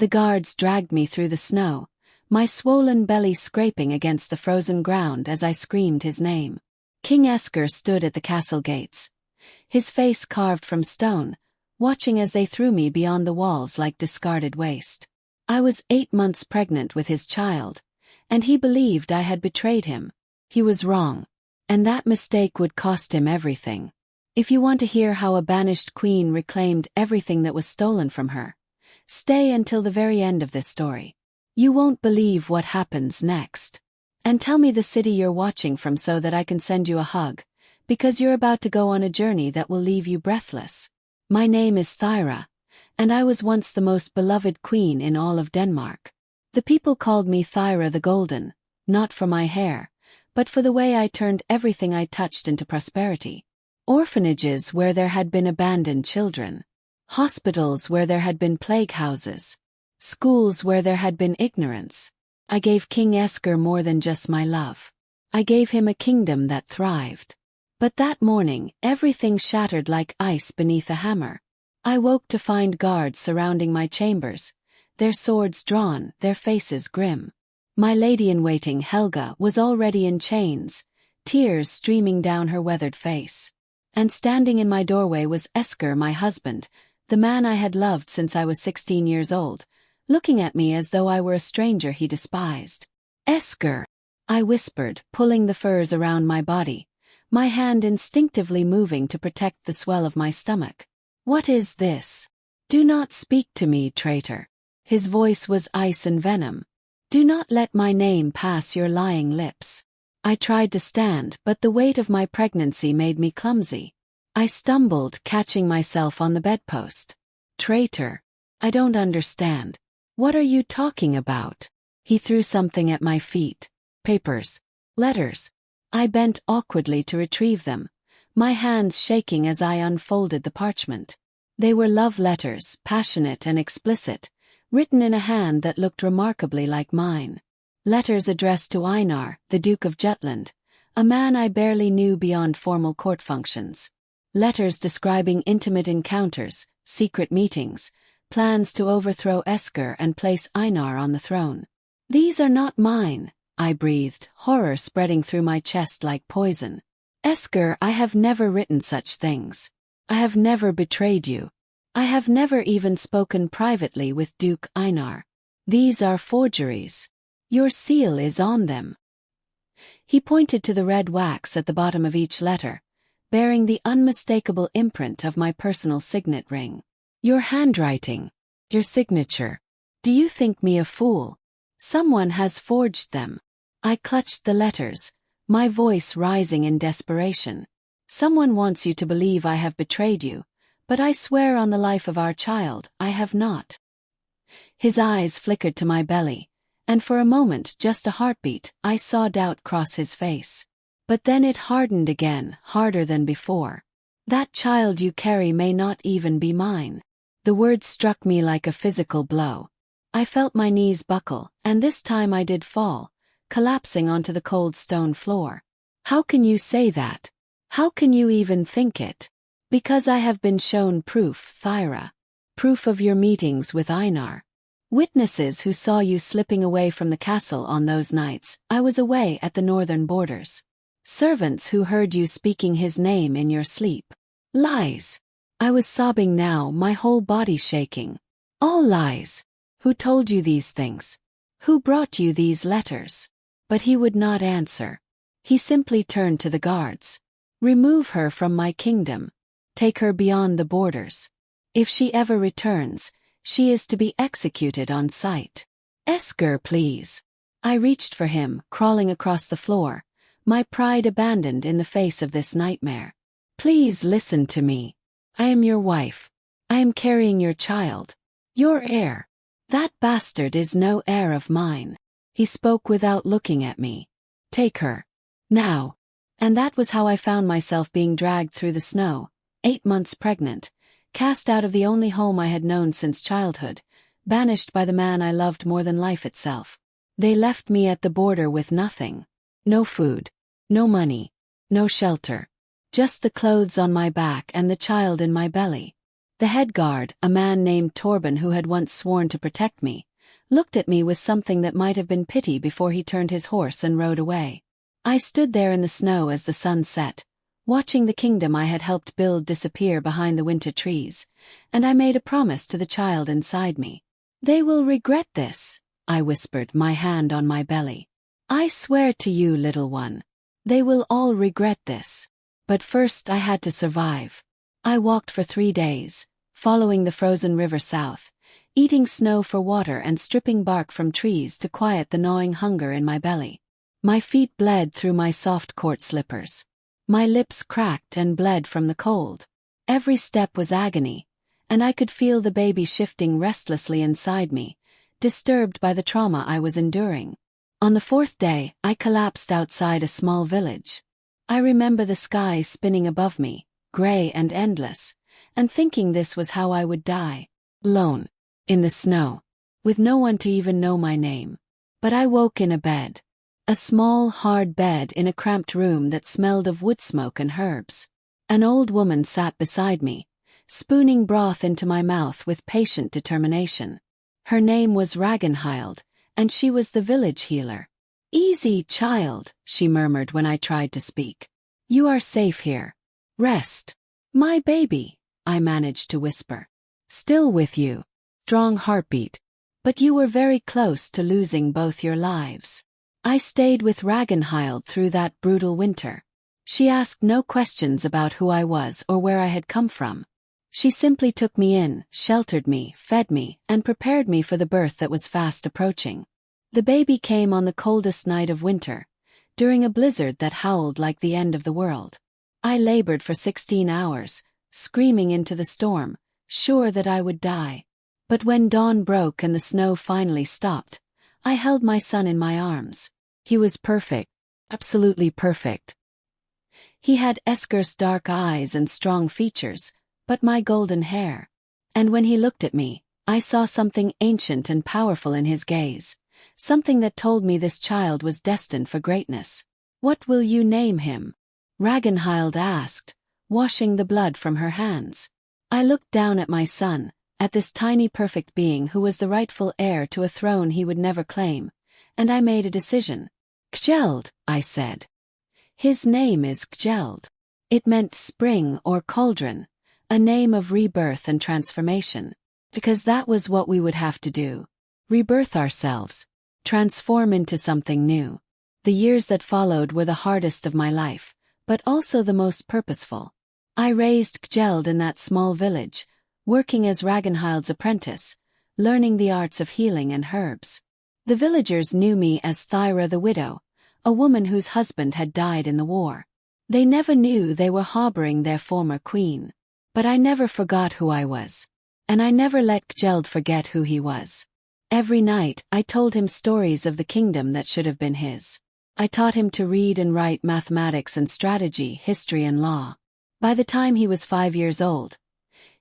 The guards dragged me through the snow, my swollen belly scraping against the frozen ground as I screamed his name. King Asger stood at the castle gates, his face carved from stone, watching as they threw me beyond the walls like discarded waste. I was 8 months pregnant with his child, and he believed I had betrayed him. He was wrong, and that mistake would cost him everything. If you want to hear how a banished queen reclaimed everything that was stolen from her, stay until the very end of this story. You won't believe what happens next. And tell me the city you're watching from so that I can send you a hug, because you're about to go on a journey that will leave you breathless. My name is Heir, and I was once the most beloved queen in all of Denmark. The people called me Heir the Golden, not for my hair, but for the way I turned everything I touched into prosperity. Orphanages where there had been abandoned children. Hospitals where there had been plague houses. Schools where there had been ignorance. I gave King Asger more than just my love. I gave him a kingdom that thrived. But that morning, everything shattered like ice beneath a hammer. I woke to find guards surrounding my chambers, their swords drawn, their faces grim. My lady-in-waiting, Helga, was already in chains, tears streaming down her weathered face. And standing in my doorway was Asger, my husband, the man I had loved since I was 16 years old, looking at me as though I were a stranger he despised. "Asger," I whispered, pulling the furs around my body, my hand instinctively moving to protect the swell of my stomach. "What is this? Do not speak to me, traitor." His voice was ice and venom. "Do not let my name pass your lying lips." I tried to stand, but the weight of my pregnancy made me clumsy. I stumbled, catching myself on the bedpost. "Traitor. I don't understand. What are you talking about?" He threw something at my feet. "Papers. Letters." I bent awkwardly to retrieve them, my hands shaking as I unfolded the parchment. They were love letters, passionate and explicit, written in a hand that looked remarkably like mine. Letters addressed to Einar, the Duke of Jutland, a man I barely knew beyond formal court functions. Letters describing intimate encounters, secret meetings, plans to overthrow Asger and place Einar on the throne. "These are not mine," I breathed, horror spreading through my chest like poison. "Asger, I have never written such things. I have never betrayed you. I have never even spoken privately with Duke Einar. These are forgeries. Your seal is on them." He pointed to the red wax at the bottom of each letter, bearing the unmistakable imprint of my personal signet ring. "Your handwriting. Your signature. Do you think me a fool? Someone has forged them." I clutched the letters, my voice rising in desperation. "Someone wants you to believe I have betrayed you, but I swear on the life of our child, I have not." His eyes flickered to my belly, and for a moment, just a heartbeat, I saw doubt cross his face. But then it hardened again, harder than before. "That child you carry may not even be mine." The words struck me like a physical blow. I felt my knees buckle, and this time I did fall, collapsing onto the cold stone floor. "How can you say that? How can you even think it?" "Because I have been shown proof, Heir. Proof of your meetings with Einar. Witnesses who saw you slipping away from the castle on those nights I was away at the northern borders. Servants who heard you speaking his name in your sleep. Lies." I was sobbing now, my whole body shaking. "All lies. Who told you these things? Who brought you these letters?" But he would not answer. He simply turned to the guards. "Remove her from my kingdom. Take her beyond the borders. If she ever returns, she is to be executed on sight." "Asger, please." I reached for him, crawling across the floor, my pride abandoned in the face of this nightmare. "Please listen to me. I am your wife. I am carrying your child. Your heir. That bastard is no heir of mine." He spoke without looking at me. "Take her. Now." And that was how I found myself being dragged through the snow, 8 months pregnant, cast out of the only home I had known since childhood, banished by the man I loved more than life itself. They left me at the border with nothing. No food. No money. No shelter. Just the clothes on my back and the child in my belly. The head guard, a man named Torben who had once sworn to protect me, looked at me with something that might have been pity before he turned his horse and rode away. I stood there in the snow as the sun set, watching the kingdom I had helped build disappear behind the winter trees, and I made a promise to the child inside me. "They will regret this," I whispered, my hand on my belly. "I swear to you, little one. They will all regret this." But first I had to survive. I walked for 3 days, following the frozen river south, eating snow for water and stripping bark from trees to quiet the gnawing hunger in my belly. My feet bled through my soft court slippers. My lips cracked and bled from the cold. Every step was agony, and I could feel the baby shifting restlessly inside me, disturbed by the trauma I was enduring. On the 4th day, I collapsed outside a small village. I remember the sky spinning above me, gray and endless, and thinking this was how I would die. Alone. In the snow. With no one to even know my name. But I woke in a bed. A small, hard bed in a cramped room that smelled of wood smoke and herbs. An old woman sat beside me, spooning broth into my mouth with patient determination. Her name was Ragnhild, and she was the village healer. "Easy, child," she murmured when I tried to speak. "You are safe here. Rest." "My baby," I managed to whisper. "Still with you." Strong heartbeat. "But you were very close to losing both your lives." I stayed with Ragnhild through that brutal winter. She asked no questions about who I was or where I had come from. She simply took me in, sheltered me, fed me, and prepared me for the birth that was fast approaching. The baby came on the coldest night of winter, during a blizzard that howled like the end of the world. I labored for 16 hours, screaming into the storm, sure that I would die. But when dawn broke and the snow finally stopped, I held my son in my arms. He was perfect, absolutely perfect. He had Asger's dark eyes and strong features, but my golden hair. And when he looked at me, I saw something ancient and powerful in his gaze, something that told me this child was destined for greatness. "What will you name him?" Ragnhild asked, washing the blood from her hands. I looked down at my son, at this tiny perfect being who was the rightful heir to a throne he would never claim, and I made a decision. "Kjeld," I said. "His name is Kjeld." It meant spring or cauldron, a name of rebirth and transformation, because that was what we would have to do. Rebirth ourselves, transform into something new. The years that followed were the hardest of my life, but also the most purposeful. I raised Kjeld in that small village, working as Ragnhild's apprentice, learning the arts of healing and herbs. The villagers knew me as Thyra the widow, a woman whose husband had died in the war. They never knew they were harboring their former queen. But I never forgot who I was. And I never let Kjeld forget who he was. Every night, I told him stories of the kingdom that should have been his. I taught him to read and write mathematics and strategy, history and law. By the time he was 5 years old,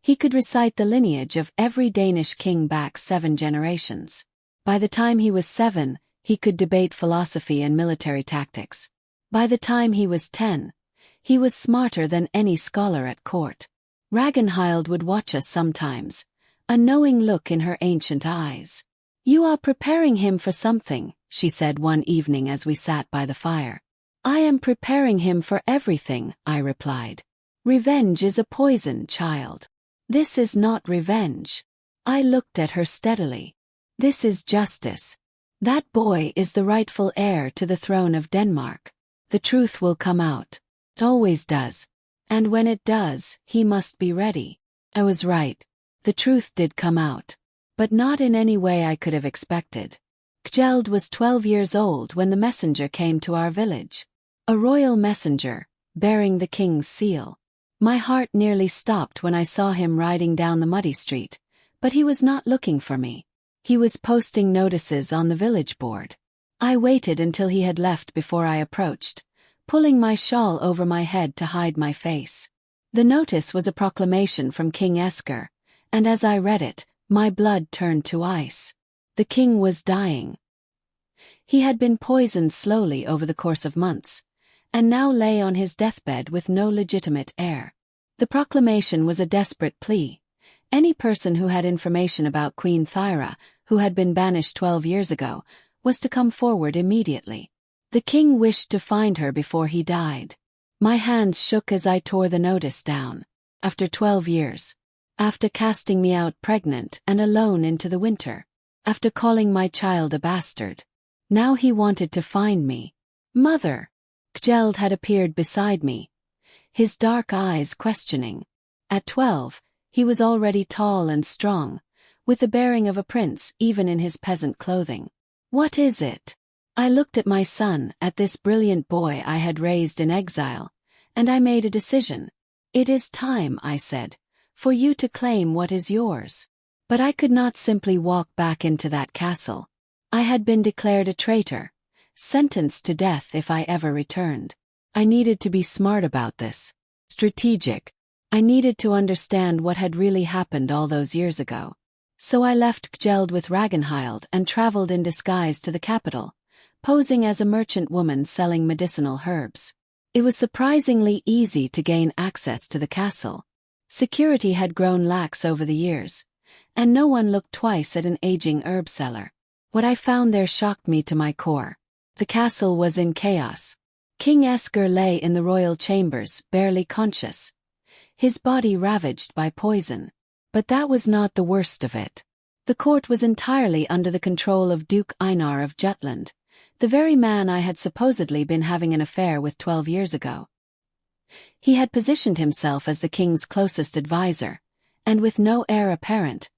he could recite the lineage of every Danish king back 7 generations. By the time he was 7, he could debate philosophy and military tactics. By the time he was 10, he was smarter than any scholar at court. Ragnhild would watch us sometimes, a knowing look in her ancient eyes. "You are preparing him for something," she said one evening as we sat by the fire. "I am preparing him for everything," I replied. "Revenge is a poison, child." "This is not revenge." I looked at her steadily. "This is justice. That boy is the rightful heir to the throne of Denmark. The truth will come out. It always does. And when it does, he must be ready." I was right. The truth did come out. But not in any way I could have expected. Kjeld was 12 years old when the messenger came to our village. A royal messenger, bearing the king's seal. My heart nearly stopped when I saw him riding down the muddy street, but he was not looking for me. He was posting notices on the village board. I waited until he had left before I approached, pulling my shawl over my head to hide my face. The notice was a proclamation from King Asger, and as I read it, my blood turned to ice. The king was dying. He had been poisoned slowly over the course of months, and now lay on his deathbed with no legitimate heir. The proclamation was a desperate plea, Any person who had information about Queen Thyra, who had been banished 12 years ago, was to come forward immediately. The king wished to find her before he died. My hands shook as I tore the notice down. After 12 years. After casting me out pregnant and alone into the winter. After calling my child a bastard. Now he wanted to find me. Mother! Kjeld had appeared beside me, his dark eyes questioning. At 12, he was already tall and strong, with the bearing of a prince even in his peasant clothing. What is it? I looked at my son, at this brilliant boy I had raised in exile, and I made a decision. It is time, I said, for you to claim what is yours. But I could not simply walk back into that castle. I had been declared a traitor, sentenced to death if I ever returned. I needed to be smart about this. Strategic. I needed to understand what had really happened all those years ago. So I left Kjeld with Ragnhild and traveled in disguise to the capital, posing as a merchant woman selling medicinal herbs. It was surprisingly easy to gain access to the castle. Security had grown lax over the years, and no one looked twice at an aging herb seller. What I found there shocked me to my core. The castle was in chaos. King Asger lay in the royal chambers, barely conscious, his body ravaged by poison. But that was not the worst of it. The court was entirely under the control of Duke Einar of Jutland, the very man I had supposedly been having an affair with 12 years ago. He had positioned himself as the king's closest advisor, and with no heir apparent,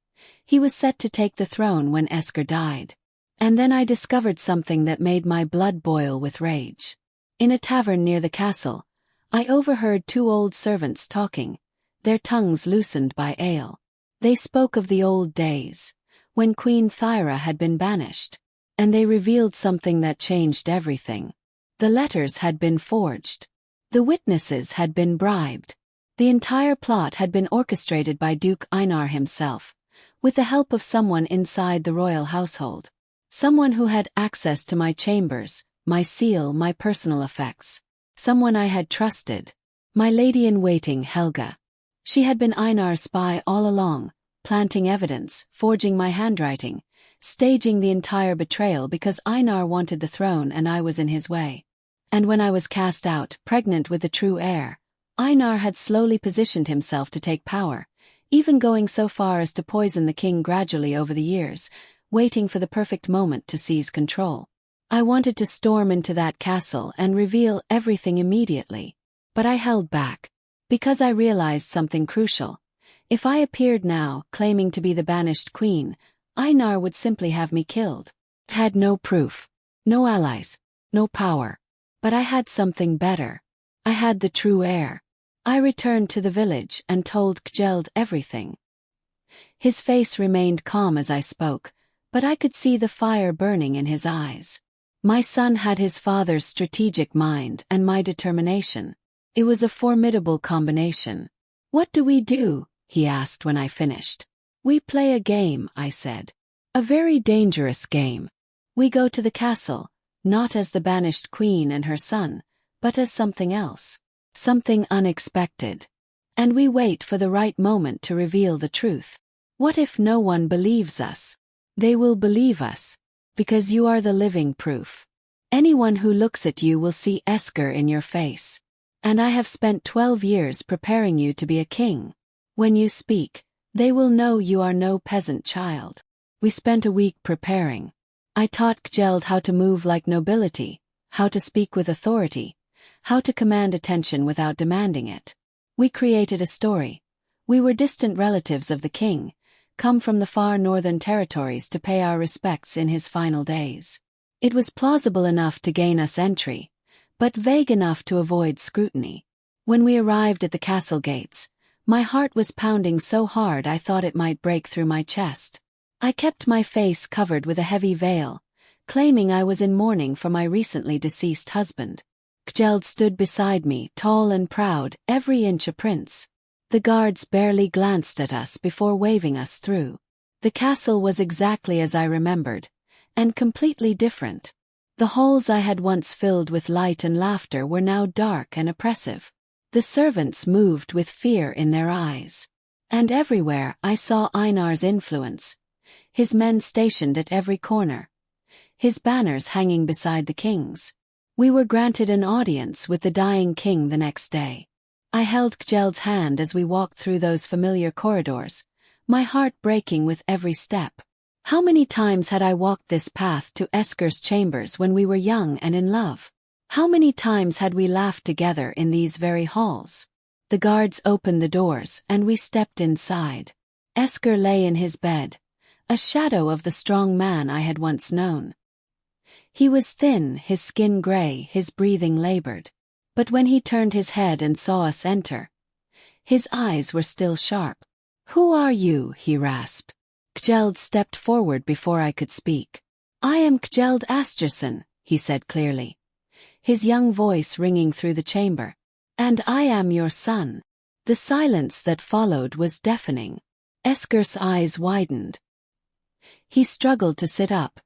he was set to take the throne when Asger died. And then I discovered something that made my blood boil with rage. In a tavern near the castle, I overheard two old servants talking, their tongues loosened by ale. They spoke of the old days, when Queen Thyra had been banished, and they revealed something that changed everything. The letters had been forged. The witnesses had been bribed. The entire plot had been orchestrated by Duke Einar himself, with the help of someone inside the royal household. Someone who had access to my chambers, my seal, my personal effects. Someone I had trusted. My lady-in-waiting, Helga. She had been Einar's spy all along, planting evidence, forging my handwriting, staging the entire betrayal because Einar wanted the throne and I was in his way. And when I was cast out, pregnant with the true heir, Einar had slowly positioned himself to take power, even going so far as to poison the king gradually over the years, waiting for the perfect moment to seize control. I wanted to storm into that castle and reveal everything immediately. But I held back. Because I realized something crucial. If I appeared now, claiming to be the banished queen, Einar would simply have me killed. I had no proof. No allies. No power. But I had something better. I had the true heir. I returned to the village and told Kjeld everything. His face remained calm as I spoke, but I could see the fire burning in his eyes. My son had his father's strategic mind and my determination. It was a formidable combination. "What do we do?" he asked when I finished. "We play a game," I said. "A very dangerous game. We go to the castle, not as the banished queen and her son, but as something else. Something unexpected. And we wait for the right moment to reveal the truth. What if no one believes us? They will believe us. Because you are the living proof. Anyone who looks at you will see Asger in your face. And I have spent 12 years preparing you to be a king. When you speak, they will know you are no peasant child." We spent a week preparing. I taught Kjeld how to move like nobility, how to speak with authority, how to command attention without demanding it. We created a story. We were distant relatives of the king, come from the far northern territories to pay our respects in his final days. It was plausible enough to gain us entry, but vague enough to avoid scrutiny. When we arrived at the castle gates, my heart was pounding so hard I thought it might break through my chest. I kept my face covered with a heavy veil, claiming I was in mourning for my recently deceased husband. Kjeld stood beside me, tall and proud, every inch a prince. The guards barely glanced at us before waving us through. The castle was exactly as I remembered, and completely different. The halls I had once filled with light and laughter were now dark and oppressive. The servants moved with fear in their eyes. And everywhere I saw Einar's influence, his men stationed at every corner, his banners hanging beside the king's. We were granted an audience with the dying king the next day. I held Kjeld's hand as we walked through those familiar corridors, my heart breaking with every step. How many times had I walked this path to Asger's chambers when we were young and in love? How many times had we laughed together in these very halls? The guards opened the doors and we stepped inside. Asger lay in his bed, a shadow of the strong man I had once known. He was thin, his skin gray, his breathing labored. But when he turned his head and saw us enter, his eyes were still sharp. "Who are you?" he rasped. Kjeld stepped forward before I could speak. "I am Kjeld Asgerson," he said clearly, his young voice ringing through the chamber. "And I am your son." The silence that followed was deafening. Asger's eyes widened. He struggled to sit up,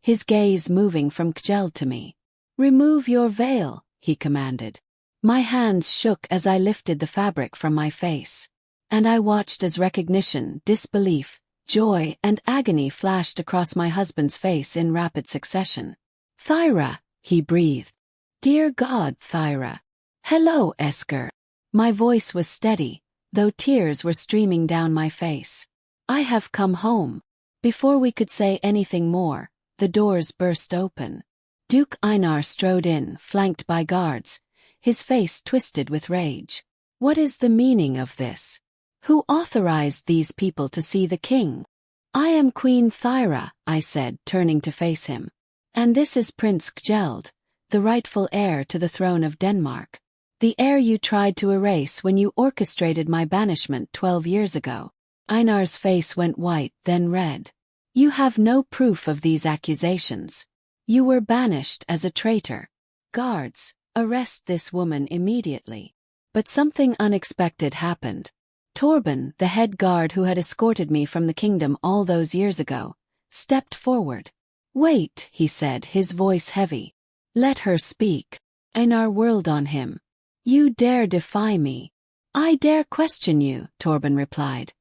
his gaze moving from Kjeld to me. "Remove your veil," he commanded. My hands shook as I lifted the fabric from my face, and I watched as recognition, disbelief, joy, and agony flashed across my husband's face in rapid succession. "Thyra," he breathed. "Dear God, Thyra." "Hello, Asger." My voice was steady, though tears were streaming down my face. "I have come home." Before we could say anything more, the doors burst open. Duke Einar strode in, flanked by guards, his face twisted with rage. "What is the meaning of this? Who authorized these people to see the king?" "I am Queen Thyra," I said, turning to face him. "And this is Prince Kjeld, the rightful heir to the throne of Denmark. The heir you tried to erase when you orchestrated my banishment 12 years ago." Einar's face went white, then red. "You have no proof of these accusations. You were banished as a traitor. Guards, arrest this woman immediately." But something unexpected happened. Torben, the head guard who had escorted me from the kingdom all those years ago, stepped forward. "Wait," he said, his voice heavy. "Let her speak." Einar whirled on him. "You dare defy me?" "I dare question you," Torben replied,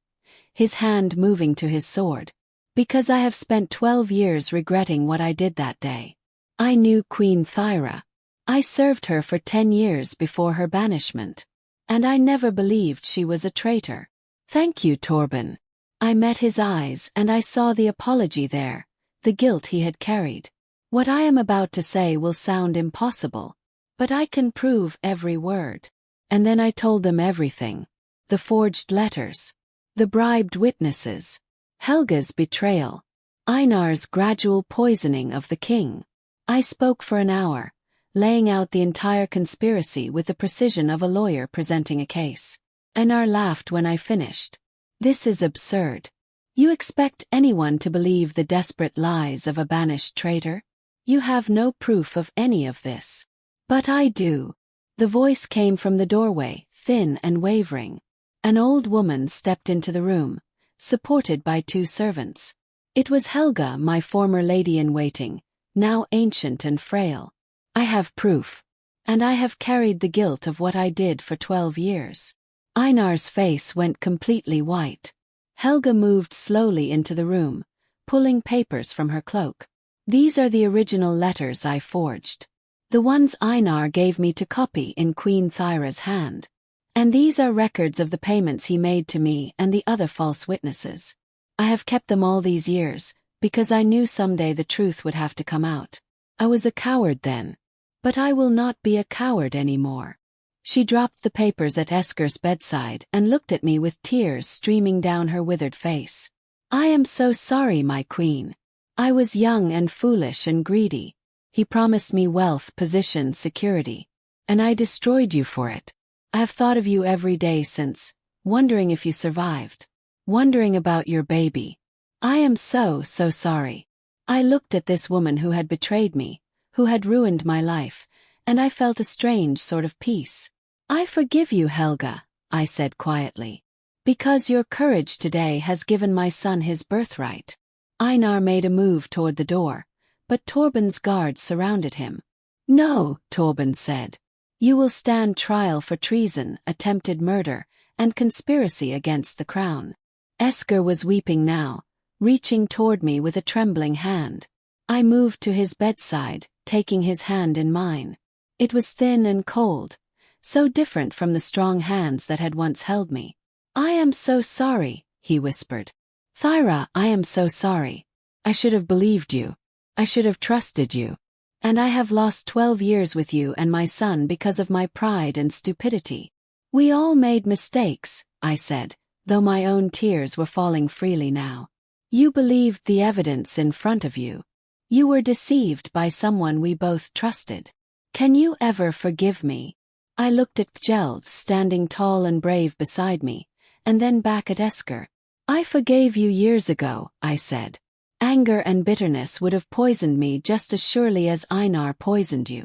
his hand moving to his sword. "Because I have spent 12 years regretting what I did that day. I knew Queen Thyra. I served her for 10 years before her banishment. And I never believed she was a traitor." "Thank you, Torben." I met his eyes and I saw the apology there, the guilt he had carried. "What I am about to say will sound impossible, but I can prove every word." And then I told them everything. The forged letters, the bribed witnesses, Helga's betrayal, Einar's gradual poisoning of the king. I spoke for an hour, laying out the entire conspiracy with the precision of a lawyer presenting a case. Einar laughed when I finished. "This is absurd. You expect anyone to believe the desperate lies of a banished traitor? You have no proof of any of this." "But I do." The voice came from the doorway, thin and wavering. An old woman stepped into the room, supported by 2 servants. It was Helga, my former lady-in-waiting, now ancient and frail. "I have proof. And I have carried the guilt of what I did for 12 years. Einar's face went completely white. Helga moved slowly into the room, pulling papers from her cloak. "These are the original letters I forged. The ones Einar gave me to copy in Queen Thyra's hand. And these are records of the payments he made to me and the other false witnesses. I have kept them all these years, because I knew someday the truth would have to come out. I was a coward then. But I will not be a coward anymore." She dropped the papers at Asger's bedside and looked at me with tears streaming down her withered face. "I am so sorry, my queen. I was young and foolish and greedy. He promised me wealth, position, security. And I destroyed you for it. I have thought of you every day since, wondering if you survived. Wondering about your baby. I am so sorry." I looked at this woman who had betrayed me, who had ruined my life, and I felt a strange sort of peace. "I forgive you, Helga," I said quietly. "Because your courage today has given my son his birthright." Einar made a move toward the door, but Torben's guards surrounded him. "No," Torben said. "You will stand trial for treason, attempted murder, and conspiracy against the crown. Asger was weeping now, reaching toward me with a trembling hand. I moved to his bedside, taking his hand in mine. It was thin and cold, so different from the strong hands that had once held me. "I am so sorry," he whispered. "Thyra, I am so sorry. I should have believed you. I should have trusted you. And I have lost 12 years with you and my son because of my pride and stupidity." "We all made mistakes," I said, though my own tears were falling freely now. "You believed the evidence in front of you. You were deceived by someone we both trusted. Can you ever forgive me?" I looked at Kjeld standing tall and brave beside me, and then back at Asger. "I forgave you years ago," I said. "Anger and bitterness would have poisoned me just as surely as Einar poisoned you.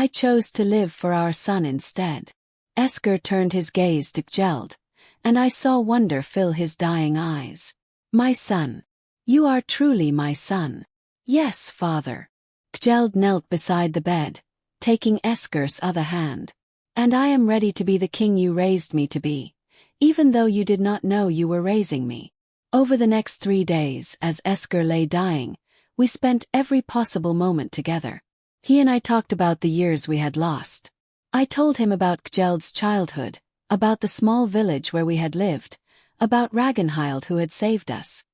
I chose to live for our son instead." Asger turned his gaze to Kjeld, and I saw wonder fill his dying eyes. "My son. You are truly my son." "Yes, father." Kjeld knelt beside the bed, taking Asger's other hand. "And I am ready to be the king you raised me to be, even though you did not know you were raising me." Over the next 3 days, as Asger lay dying, we spent every possible moment together. He and I talked about the years we had lost. I told him about Kjeld's childhood, about the small village where we had lived, about Ragnhild who had saved us.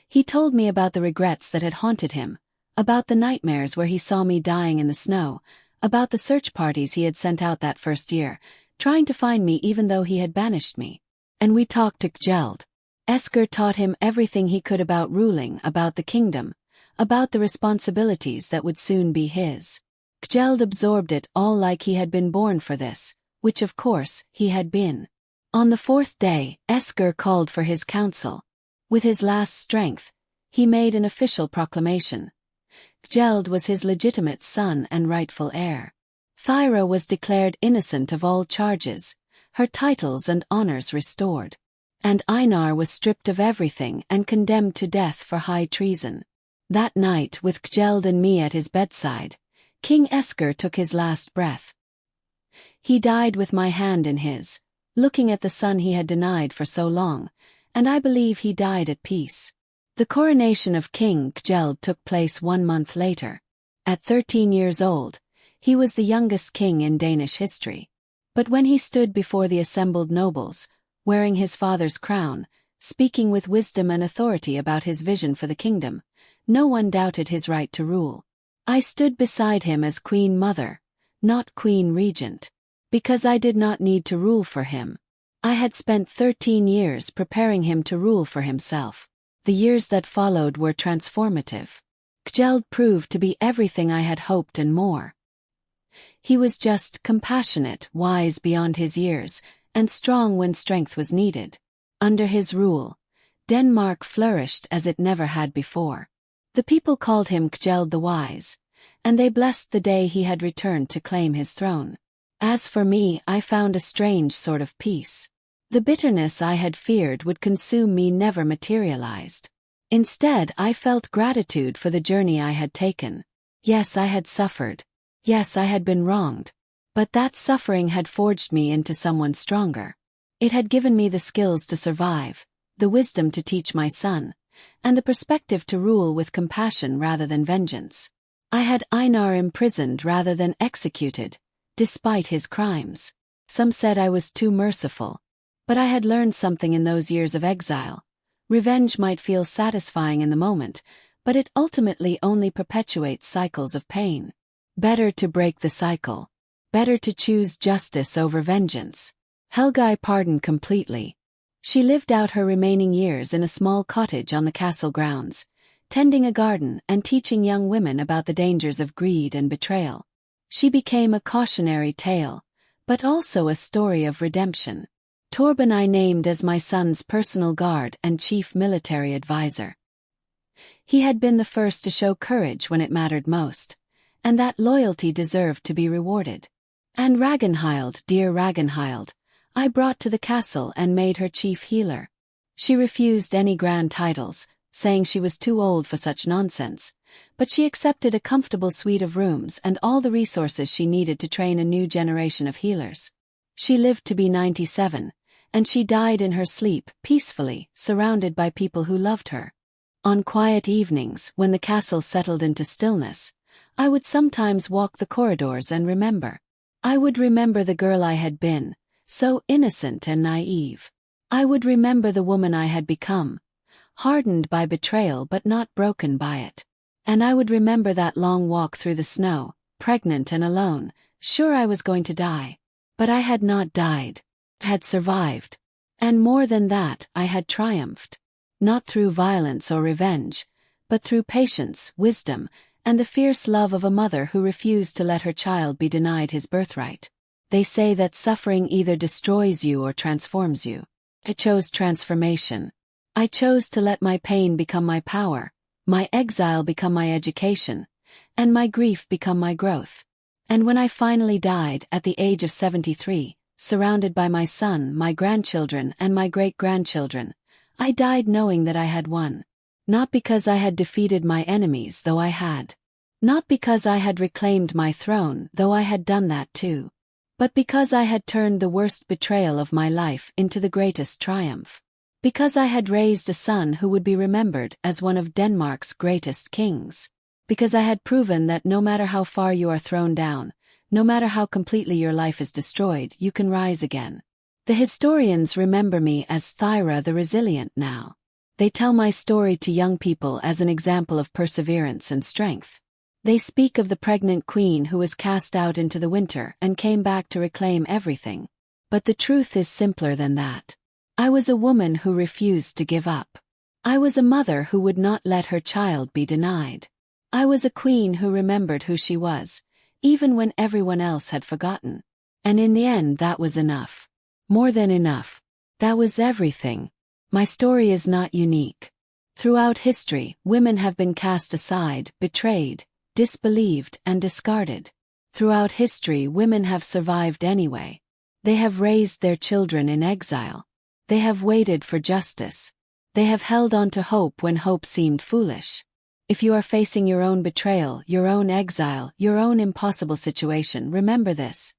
He told me about the regrets that had haunted him, about the nightmares where he saw me dying in the snow, about the search parties he had sent out that first year, trying to find me even though he had banished me. And we talked to Kjeld. Asger taught him everything he could about ruling, about the kingdom, about the responsibilities that would soon be his. Kjeld absorbed it all like he had been born for this, which of course he had been. On the 4th day, Asger called for his council. With his last strength, he made an official proclamation. Kjeld was his legitimate son and rightful heir. Thyra was declared innocent of all charges, her titles and honors restored. And Einar was stripped of everything and condemned to death for high treason. That night, with Kjeld and me at his bedside, King Asger took his last breath. He died with my hand in his, looking at the son he had denied for so long, and I believe he died at peace. The coronation of King Kjeld took place 1 month later. At 13 years old, he was the youngest king in Danish history. But when he stood before the assembled nobles, wearing his father's crown, speaking with wisdom and authority about his vision for the kingdom, no one doubted his right to rule. I stood beside him as Queen Mother, not Queen Regent, because I did not need to rule for him. I had spent 13 years preparing him to rule for himself. The years that followed were transformative. Kjeld proved to be everything I had hoped and more. He was just compassionate, wise beyond his years, and strong when strength was needed. Under his rule, Denmark flourished as it never had before. The people called him Kjeld the Wise, and they blessed the day he had returned to claim his throne. As for me, I found a strange sort of peace. The bitterness I had feared would consume me never materialized. Instead, I felt gratitude for the journey I had taken. Yes, I had suffered. Yes, I had been wronged. But that suffering had forged me into someone stronger. It had given me the skills to survive, the wisdom to teach my son, and the perspective to rule with compassion rather than vengeance. I had Einar imprisoned rather than executed, despite his crimes. Some said I was too merciful. But I had learned something in those years of exile. Revenge might feel satisfying in the moment, but it ultimately only perpetuates cycles of pain. Better to break the cycle. Better to choose justice over vengeance. Helga pardoned completely. She lived out her remaining years in a small cottage on the castle grounds, tending a garden and teaching young women about the dangers of greed and betrayal. She became a cautionary tale, but also a story of redemption. Torben I named as my son's personal guard and chief military advisor. He had been the first to show courage when it mattered most, and that loyalty deserved to be rewarded. And Ragnhild, dear Ragnhild, I brought to the castle and made her chief healer. She refused any grand titles, saying she was too old for such nonsense, but she accepted a comfortable suite of rooms and all the resources she needed to train a new generation of healers. She lived to be 97, And she died in her sleep, peacefully, surrounded by people who loved her. On quiet evenings, when the castle settled into stillness, I would sometimes walk the corridors and remember. I would remember the girl I had been, so innocent and naive. I would remember the woman I had become, hardened by betrayal but not broken by it. And I would remember that long walk through the snow, pregnant and alone, sure I was going to die. But I had not died. I had survived. And more than that, I had triumphed. Not through violence or revenge, but through patience, wisdom, and the fierce love of a mother who refused to let her child be denied his birthright. They say that suffering either destroys you or transforms you. I chose transformation. I chose to let my pain become my power, my exile become my education, and my grief become my growth. And when I finally died at the age of 73, surrounded by my son, my grandchildren, and my great-grandchildren, I died knowing that I had won. Not because I had defeated my enemies, though I had. Not because I had reclaimed my throne, though I had done that too. But because I had turned the worst betrayal of my life into the greatest triumph. Because I had raised a son who would be remembered as one of Denmark's greatest kings. Because I had proven that no matter how far you are thrown down, no matter how completely your life is destroyed, you can rise again. The historians remember me as Thyra the Resilient now. They tell my story to young people as an example of perseverance and strength. They speak of the pregnant queen who was cast out into the winter and came back to reclaim everything. But the truth is simpler than that. I was a woman who refused to give up. I was a mother who would not let her child be denied. I was a queen who remembered who she was, even when everyone else had forgotten. And in the end, that was enough. More than enough. That was everything. My story is not unique. Throughout history, women have been cast aside, betrayed, disbelieved, and discarded. Throughout history, women have survived anyway. They have raised their children in exile. They have waited for justice. They have held on to hope when hope seemed foolish. If you are facing your own betrayal, your own exile, your own impossible situation, remember this.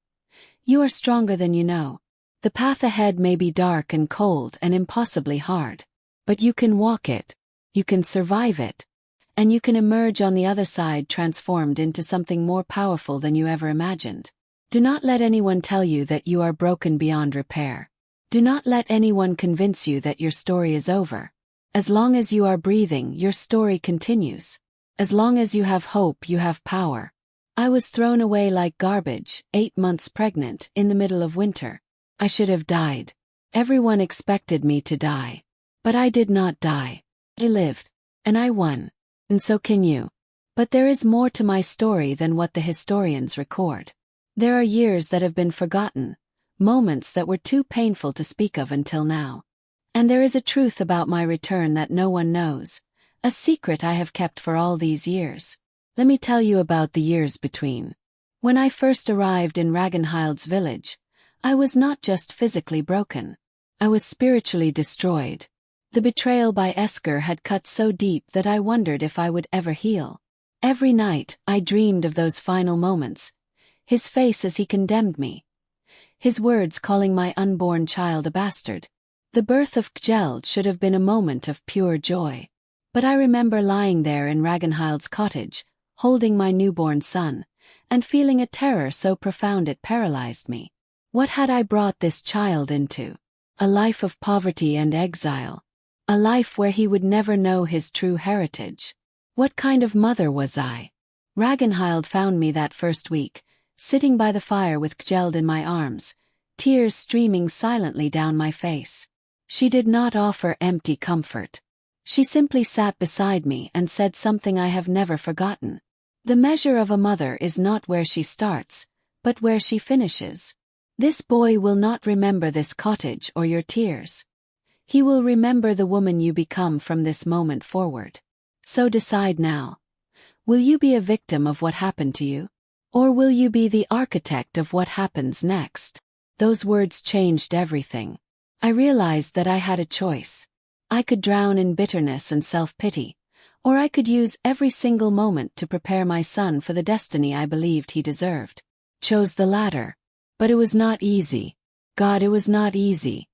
You are stronger than you know. The path ahead may be dark and cold and impossibly hard. But you can walk it. You can survive it. And you can emerge on the other side transformed into something more powerful than you ever imagined. Do not let anyone tell you that you are broken beyond repair. Do not let anyone convince you that your story is over. As long as you are breathing, your story continues. As long as you have hope, you have power. I was thrown away like garbage, 8 months pregnant, in the middle of winter. I should have died. Everyone expected me to die. But I did not die. I lived. And I won. And so can you. But there is more to my story than what the historians record. There are years that have been forgotten, moments that were too painful to speak of until now. And there is a truth about my return that no one knows, a secret I have kept for all these years. Let me tell you about the years between. When I first arrived in Ragnhild's village, I was not just physically broken. I was spiritually destroyed. The betrayal by Asger had cut so deep that I wondered if I would ever heal. Every night, I dreamed of those final moments, his face as he condemned me, his words calling my unborn child a bastard. The birth of Kjeld should have been a moment of pure joy. But I remember lying there in Ragnhild's cottage, holding my newborn son, and feeling a terror so profound it paralyzed me. What had I brought this child into? A life of poverty and exile. A life where he would never know his true heritage. What kind of mother was I? Ragnhild found me that first week, sitting by the fire with Kjeld in my arms, tears streaming silently down my face. She did not offer empty comfort. She simply sat beside me and said something I have never forgotten. The measure of a mother is not where she starts, but where she finishes. This boy will not remember this cottage or your tears. He will remember the woman you become from this moment forward. So decide now. Will you be a victim of what happened to you? Or will you be the architect of what happens next? Those words changed everything. I realized that I had a choice. I could drown in bitterness and self-pity, or I could use every single moment to prepare my son for the destiny I believed he deserved. Chose the latter. But it was not easy. God, it was not easy.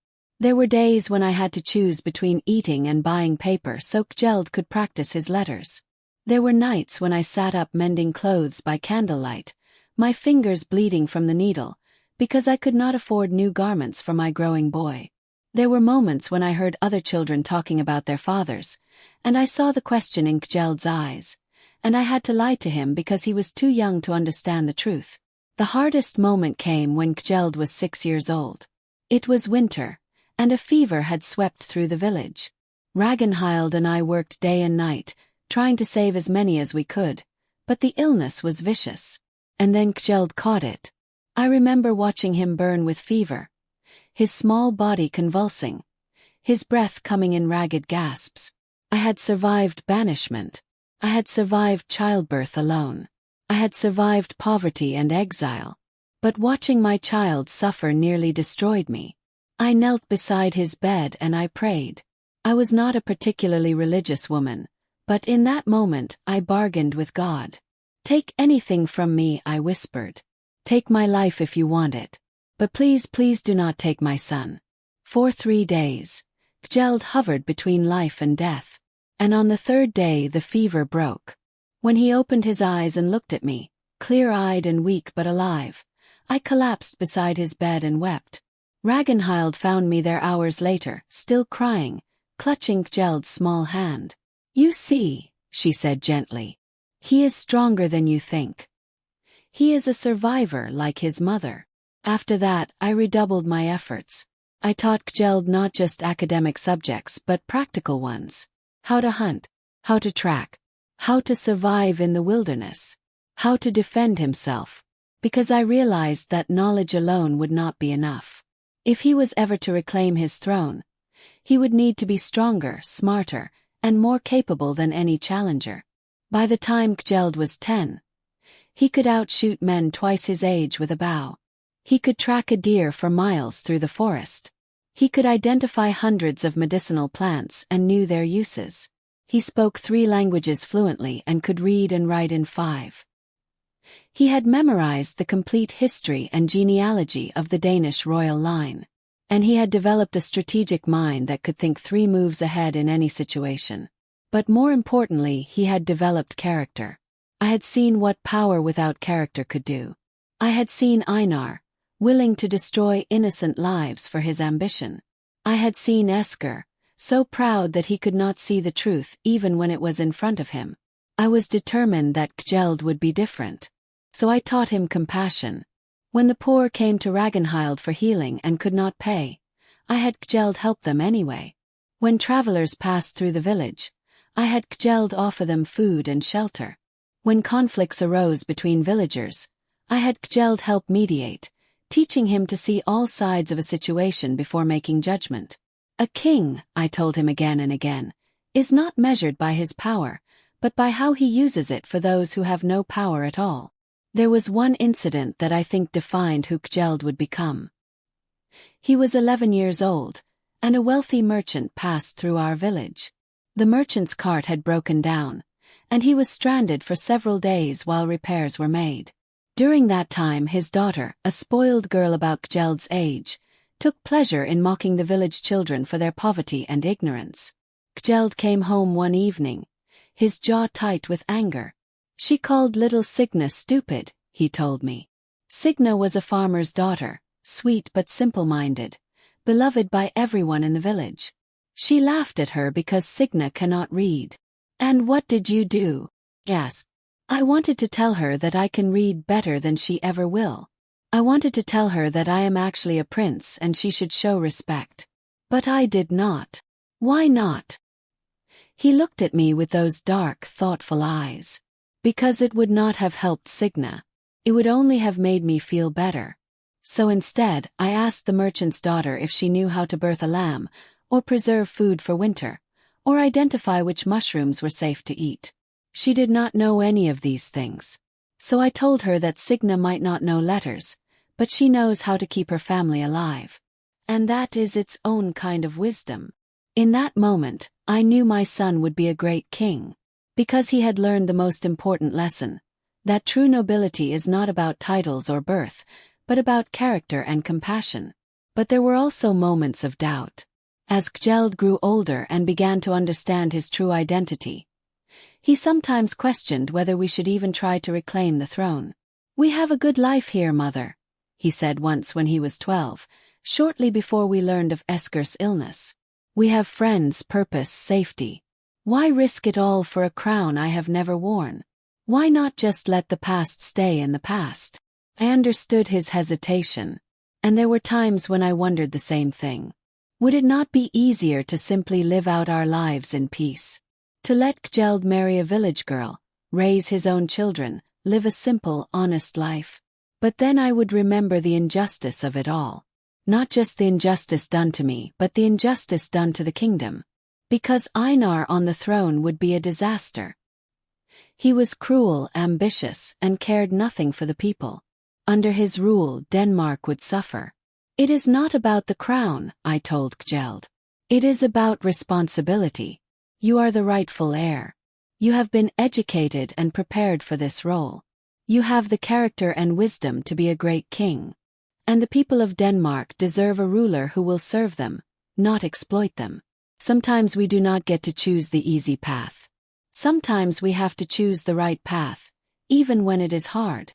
There were days when I had to choose between eating and buying paper so Kjeld could practice his letters. There were nights when I sat up mending clothes by candlelight, my fingers bleeding from the needle, because I could not afford new garments for my growing boy. There were moments when I heard other children talking about their fathers, and I saw the question in Kjeld's eyes, and I had to lie to him because he was too young to understand the truth. The hardest moment came when Kjeld was 6 years old. It was winter, and a fever had swept through the village. Ragnhild and I worked day and night, trying to save as many as we could, but the illness was vicious. And then Kjeld caught it. I remember watching him burn with fever, his small body convulsing, his breath coming in ragged gasps. I had survived banishment. I had survived childbirth alone. I had survived poverty and exile. But watching my child suffer nearly destroyed me. I knelt beside his bed and I prayed. I was not a particularly religious woman, but in that moment I bargained with God. "Take anything from me," I whispered. "Take my life if you want it. But please, please do not take my son." For 3 days, Kjeld hovered between life and death. And on the 3rd day the fever broke. When he opened his eyes and looked at me, clear-eyed and weak but alive, I collapsed beside his bed and wept. Ragnhild found me there hours later, still crying, clutching Kjeld's small hand. "You see," she said gently, "he is stronger than you think. He is a survivor like his mother." After that, I redoubled my efforts. I taught Kjeld not just academic subjects but practical ones. How to hunt, how to track, how to survive in the wilderness, how to defend himself, because I realized that knowledge alone would not be enough. If he was ever to reclaim his throne, he would need to be stronger, smarter, and more capable than any challenger. By the time Kjeld was 10, he could outshoot men twice his age with a bow. He could track a deer for miles through the forest. He could identify hundreds of medicinal plants and knew their uses. He spoke 3 languages fluently and could read and write in 5. He had memorized the complete history and genealogy of the Danish royal line. And he had developed a strategic mind that could think 3 moves ahead in any situation. But more importantly, he had developed character. I had seen what power without character could do. I had seen Einar, willing to destroy innocent lives for his ambition. I had seen Asger, so proud that he could not see the truth even when it was in front of him. I was determined that Kjeld would be different. So I taught him compassion. When the poor came to Ragnhild for healing and could not pay, I had Kjeld help them anyway. When travelers passed through the village, I had Kjeld offer them food and shelter. When conflicts arose between villagers, I had Kjeld help mediate, teaching him to see all sides of a situation before making judgment. A king, I told him again and again, is not measured by his power, but by how he uses it for those who have no power at all. There was one incident that I think defined who Kjeld would become. He was 11 years old, and a wealthy merchant passed through our village. The merchant's cart had broken down, and he was stranded for several days while repairs were made. During that time his daughter, a spoiled girl about Kjeld's age, took pleasure in mocking the village children for their poverty and ignorance. Kjeld came home one evening, his jaw tight with anger. "She called little Signa stupid," he told me. Signa was a farmer's daughter, sweet but simple-minded, beloved by everyone in the village. She laughed at her because Signa cannot read. "And what did you do?" "Yes. I wanted to tell her that I can read better than she ever will. I wanted to tell her that I am actually a prince and she should show respect. But I did not." "Why not?" He looked at me with those dark, thoughtful eyes. "Because it would not have helped Signa. It would only have made me feel better." So instead, I asked the merchant's daughter if she knew how to birth a lamb, or preserve food for winter, or identify which mushrooms were safe to eat. She did not know any of these things. So I told her that Signa might not know letters, but she knows how to keep her family alive. And that is its own kind of wisdom. In that moment, I knew my son would be a great king. Because he had learned the most important lesson, that true nobility is not about titles or birth, but about character and compassion. But there were also moments of doubt. As Kjeld grew older and began to understand his true identity, he sometimes questioned whether we should even try to reclaim the throne. "We have a good life here, mother," he said once when he was 12, shortly before we learned of Asger's illness. "We have friends, purpose, safety. Why risk it all for a crown I have never worn? Why not just let the past stay in the past?" I understood his hesitation, and there were times when I wondered the same thing. Would it not be easier to simply live out our lives in peace? To let Kjeld marry a village girl, raise his own children, live a simple, honest life? But then I would remember the injustice of it all. Not just the injustice done to me, but the injustice done to the kingdom. Because Einar on the throne would be a disaster. He was cruel, ambitious, and cared nothing for the people. Under his rule, Denmark would suffer. "It is not about the crown," I told Kjeld. "It is about responsibility. You are the rightful heir. You have been educated and prepared for this role. You have the character and wisdom to be a great king. And the people of Denmark deserve a ruler who will serve them, not exploit them. Sometimes we do not get to choose the easy path. Sometimes we have to choose the right path, even when it is hard."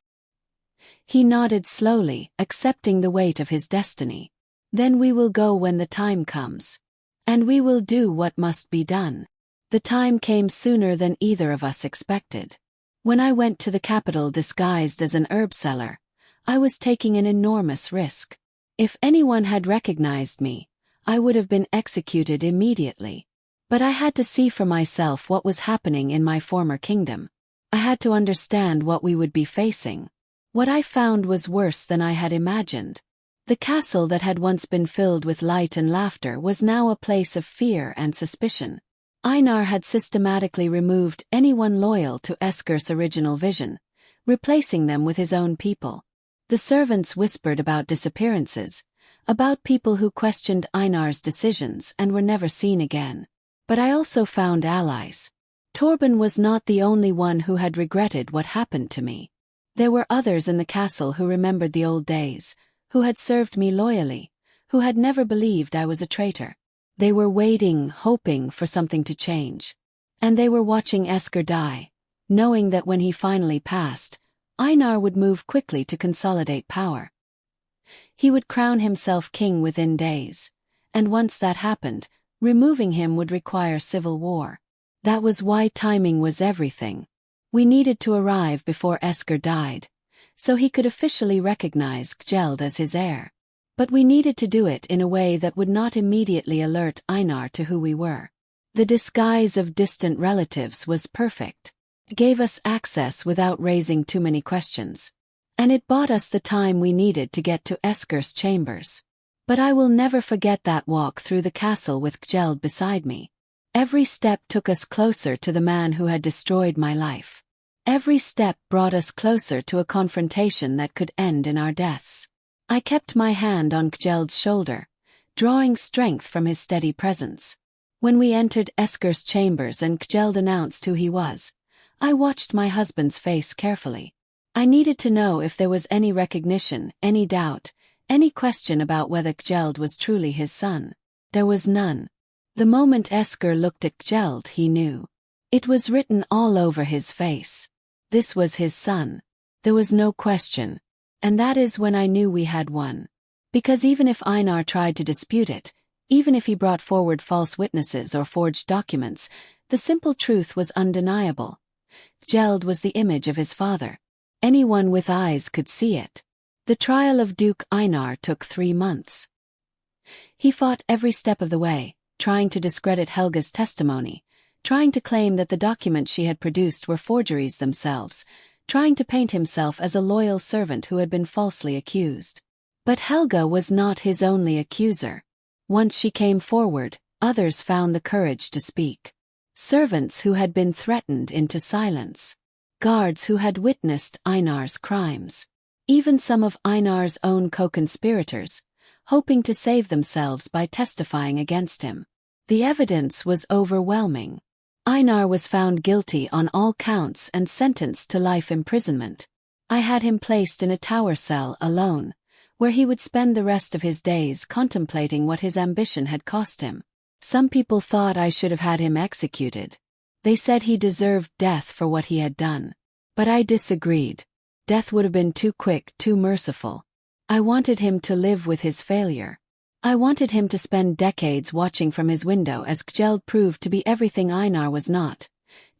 He nodded slowly, accepting the weight of his destiny. "Then we will go when the time comes. And we will do what must be done." The time came sooner than either of us expected. When I went to the capital disguised as an herb seller, I was taking an enormous risk. If anyone had recognized me, I would have been executed immediately. But I had to see for myself what was happening in my former kingdom. I had to understand what we would be facing. What I found was worse than I had imagined. The castle that had once been filled with light and laughter was now a place of fear and suspicion. Einar had systematically removed anyone loyal to Asger's original vision, replacing them with his own people. The servants whispered about disappearances, about people who questioned Einar's decisions and were never seen again. But I also found allies. Torben was not the only one who had regretted what happened to me. There were others in the castle who remembered the old days, who had served me loyally, who had never believed I was a traitor. They were waiting, hoping for something to change. And they were watching Asger die, knowing that when he finally passed, Einar would move quickly to consolidate power. He would crown himself king within days, and once that happened, removing him would require civil war. That was why timing was everything. We needed to arrive before Asger died, so he could officially recognize Kjeld as his heir. But we needed to do it in a way that would not immediately alert Einar to who we were. The disguise of distant relatives was perfect. It gave us access without raising too many questions. And it bought us the time we needed to get to Asger's chambers. But I will never forget that walk through the castle with Kjeld beside me. Every step took us closer to the man who had destroyed my life. Every step brought us closer to a confrontation that could end in our deaths. I kept my hand on Kjeld's shoulder, drawing strength from his steady presence. When we entered Asger's chambers and Kjeld announced who he was, I watched my husband's face carefully. I needed to know if there was any recognition, any doubt, any question about whether Kjeld was truly his son. There was none. The moment Asger looked at Kjeld, he knew. It was written all over his face. This was his son. There was no question. And that is when I knew we had won. Because even if Einar tried to dispute it, even if he brought forward false witnesses or forged documents, the simple truth was undeniable. Kjeld was the image of his father. Anyone with eyes could see it. The trial of Duke Einar took 3 months. He fought every step of the way, trying to discredit Helga's testimony, trying to claim that the documents she had produced were forgeries themselves, trying to paint himself as a loyal servant who had been falsely accused. But Helga was not his only accuser. Once she came forward, others found the courage to speak. Servants who had been threatened into silence. Guards who had witnessed Einar's crimes. Even some of Einar's own co-conspirators, hoping to save themselves by testifying against him. The evidence was overwhelming. Einar was found guilty on all counts and sentenced to life imprisonment. I had him placed in a tower cell alone, where he would spend the rest of his days contemplating what his ambition had cost him. Some people thought I should have had him executed. They said he deserved death for what he had done. But I disagreed. Death would have been too quick, too merciful. I wanted him to live with his failure. I wanted him to spend decades watching from his window as Kjeld proved to be everything Einar was not.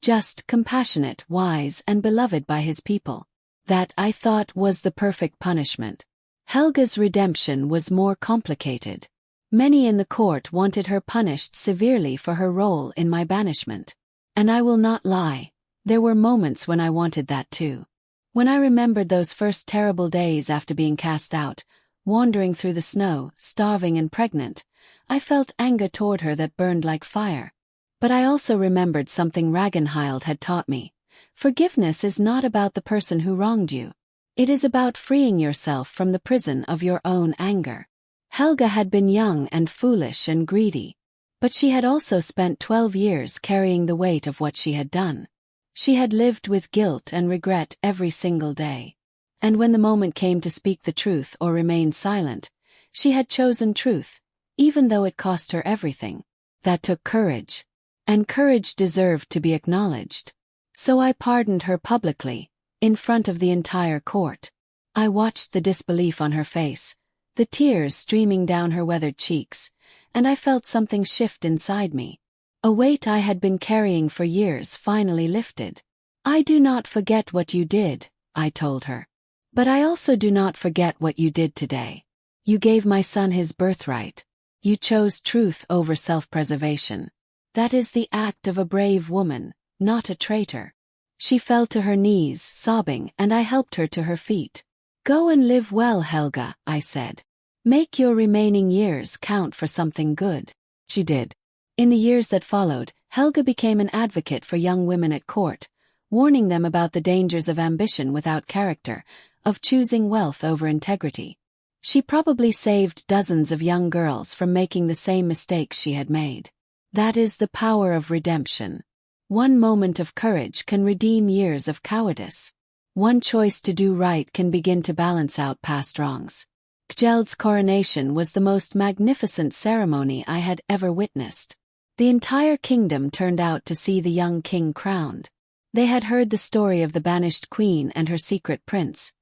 Just, compassionate, wise, and beloved by his people. That, I thought, was the perfect punishment. Helga's redemption was more complicated. Many in the court wanted her punished severely for her role in my banishment. And I will not lie, there were moments when I wanted that too. When I remembered those first terrible days after being cast out, wandering through the snow, starving and pregnant, I felt anger toward her that burned like fire. But I also remembered something Ragnhild had taught me. Forgiveness is not about the person who wronged you. It is about freeing yourself from the prison of your own anger. Helga had been young and foolish and greedy. But she had also spent 12 years carrying the weight of what she had done. She had lived with guilt and regret every single day. And when the moment came to speak the truth or remain silent, she had chosen truth, even though it cost her everything. That took courage. And courage deserved to be acknowledged. So I pardoned her publicly, in front of the entire court. I watched the disbelief on her face, the tears streaming down her weathered cheeks, and I felt something shift inside me. A weight I had been carrying for years finally lifted. I do not forget what you did, I told her. But I also do not forget what you did today. You gave my son his birthright. You chose truth over self-preservation. That is the act of a brave woman, not a traitor. She fell to her knees, sobbing, and I helped her to her feet. Go and live well, Helga, I said. Make your remaining years count for something good. She did. In the years that followed, Helga became an advocate for young women at court, warning them about the dangers of ambition without character, of choosing wealth over integrity. She probably saved dozens of young girls from making the same mistakes she had made. That is the power of redemption. One moment of courage can redeem years of cowardice. One choice to do right can begin to balance out past wrongs. Kjeld's coronation was the most magnificent ceremony I had ever witnessed. The entire kingdom turned out to see the young king crowned. They had heard the story of the banished queen and her secret prince,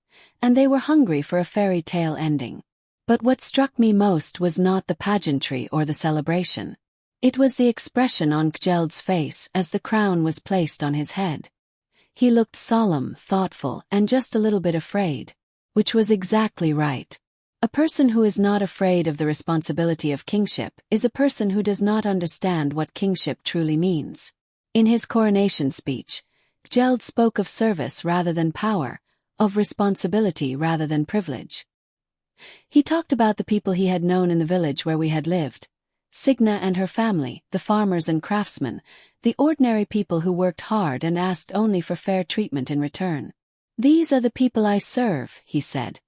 and they were hungry for a fairy tale ending. But what struck me most was not the pageantry or the celebration. It was the expression on Kjeld's face as the crown was placed on his head. He looked solemn, thoughtful, and just a little bit afraid. Which was exactly right. A person who is not afraid of the responsibility of kingship is a person who does not understand what kingship truly means. In his coronation speech, Kjeld spoke of service rather than power, of responsibility rather than privilege. He talked about the people he had known in the village where we had lived. Signa and her family, the farmers and craftsmen, the ordinary people who worked hard and asked only for fair treatment in return. These are the people I serve, he said,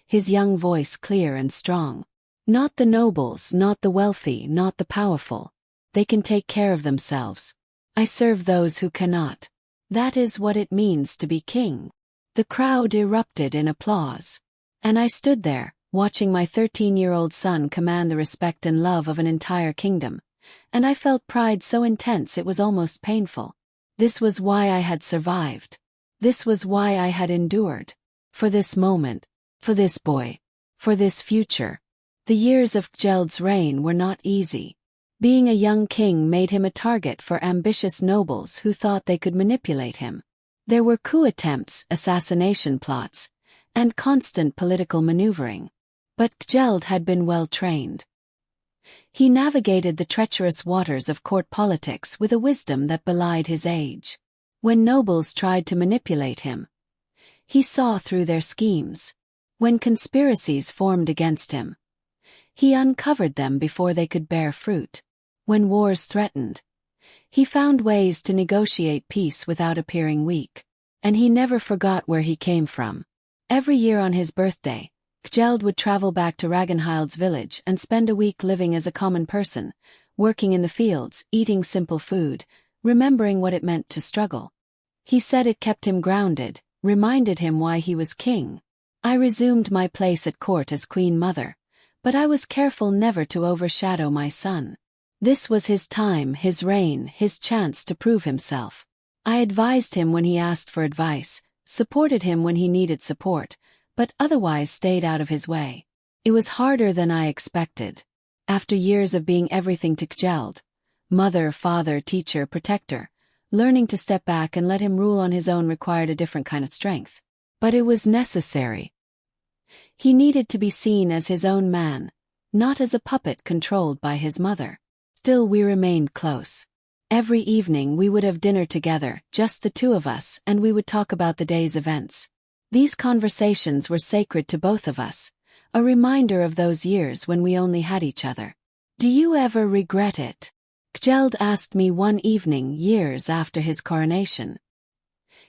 his young voice clear and strong. Not the nobles, not the wealthy, not the powerful. They can take care of themselves. I serve those who cannot. That is what it means to be king. The crowd erupted in applause. And I stood there, watching my 13-year-old son command the respect and love of an entire kingdom, and I felt pride so intense it was almost painful. This was why I had survived. This was why I had endured. For this moment, for this boy, for this future. The years of Kjeld's reign were not easy. Being a young king made him a target for ambitious nobles who thought they could manipulate him. There were coup attempts, assassination plots, and constant political maneuvering. But Kjeld had been well trained. He navigated the treacherous waters of court politics with a wisdom that belied his age. When nobles tried to manipulate him, he saw through their schemes. When conspiracies formed against him, he uncovered them before they could bear fruit. When wars threatened, he found ways to negotiate peace without appearing weak. And he never forgot where he came from. Every year on his birthday, Kjeld would travel back to Ragnhild's village and spend a week living as a common person, working in the fields, eating simple food, remembering what it meant to struggle. He said it kept him grounded, reminded him why he was king. I resumed my place at court as Queen Mother, but I was careful never to overshadow my son. This was his time, his reign, his chance to prove himself. I advised him when he asked for advice, supported him when he needed support, but otherwise stayed out of his way. It was harder than I expected. After years of being everything to Kjeld, mother, father, teacher, protector, learning to step back and let him rule on his own required a different kind of strength. But it was necessary. He needed to be seen as his own man, not as a puppet controlled by his mother. Still, we remained close. Every evening we would have dinner together, just the two of us, and we would talk about the day's events. These conversations were sacred to both of us, a reminder of those years when we only had each other. "Do you ever regret it?" Kjeld asked me one evening years after his coronation.